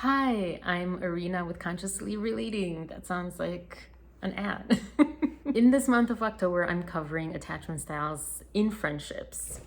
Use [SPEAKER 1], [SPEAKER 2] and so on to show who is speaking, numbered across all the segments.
[SPEAKER 1] Hi, I'm Arena with Consciously Relating. That sounds like an ad. In this month of October, I'm covering attachment styles in friendships.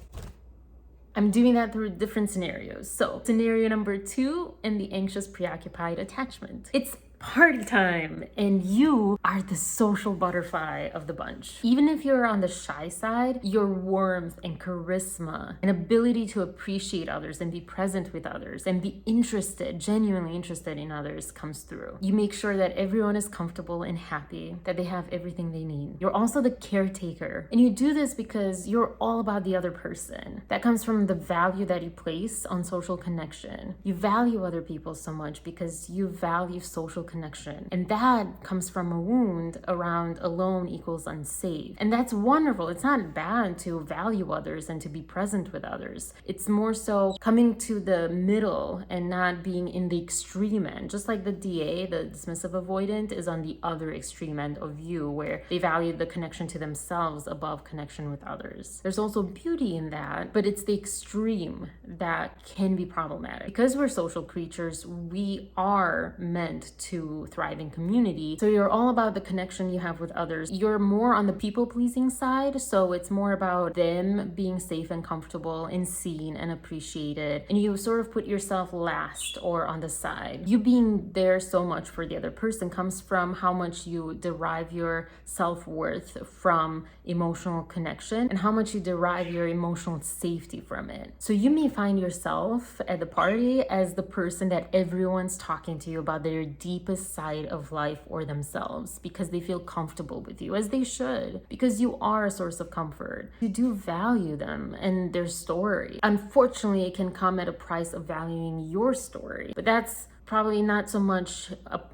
[SPEAKER 1] I'm doing that through different scenarios. So, scenario number 2 in the anxious preoccupied attachment. It's party time, and you are the social butterfly of the bunch. Even if you're on the shy side, your warmth and charisma and ability to appreciate others and be present with others and be interested, genuinely interested in others comes through. You make sure that everyone is comfortable and happy, that they have everything they need. You're also the caretaker, and you do this because you're all about the other person. That comes from the value that you place on social connection. You value other people so much because you value social connection. And that comes from a wound around alone equals unsafe. And that's wonderful. It's not bad to value others and to be present with others. It's more so coming to the middle and not being in the extreme end. Just like the DA, the dismissive avoidant, is on the other extreme end of you, where they value the connection to themselves above connection with others. There's also beauty in that, but it's the extreme that can be problematic. Because we're social creatures, we are meant to thrive in community. So you're all about the connection you have with others. You're more on the people-pleasing side, so it's more about them being safe and comfortable and seen and appreciated. And you sort of put yourself last or on the side. You being there so much for the other person comes from how much you derive your self-worth from emotional connection and how much you derive your emotional safety from it. So you may find yourself at the party as the person that everyone's talking to you about their deepest side of life or themselves, because they feel comfortable with you, as they should, because you are a source of comfort. You do value them and their story. Unfortunately, it can come at a price of valuing your story, but that's probably not so much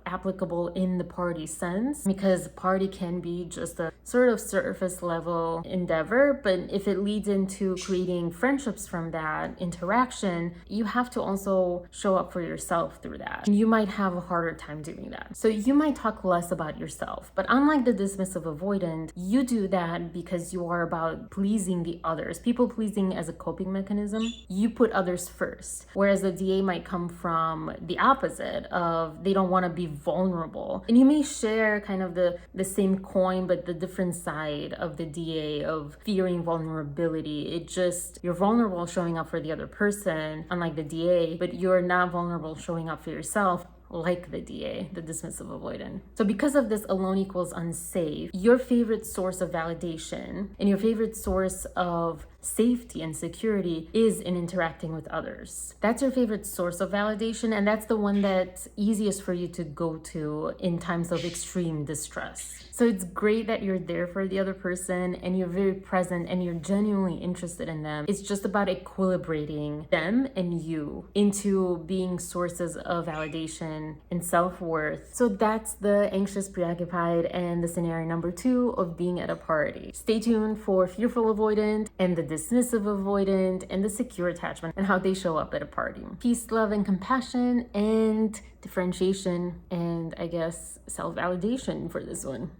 [SPEAKER 1] applicable in the party sense, because party can be just a sort of surface level endeavor. But if it leads into creating friendships from that interaction, you have to also show up for yourself through that. And you might have a harder time doing that. So you might talk less about yourself, but unlike the dismissive avoidant, you do that because you are about pleasing the others. People pleasing as a coping mechanism. You put others first, whereas the DA might come from the opposite of they don't want to be vulnerable. And you may share kind of the same coin, but the different side of the DA of fearing vulnerability. It just, you're vulnerable showing up for the other person, unlike the DA, but you're not vulnerable showing up for yourself, like the DA, the dismissive avoidant. So because of this alone equals unsafe, your favorite source of validation and your favorite source of safety and security is in interacting with others. That's your favorite source of validation, and that's the one that's easiest for you to go to in times of extreme distress. So it's great that you're there for the other person and you're very present and you're genuinely interested in them. It's just about equilibrating them and you into being sources of validation and self-worth. So that's the anxious preoccupied and the scenario number 2 of being at a party. Stay tuned for fearful avoidant and the dismissive avoidant and the secure attachment and how they show up at a party. Peace, love, and compassion, and differentiation, and I guess self-validation for this one.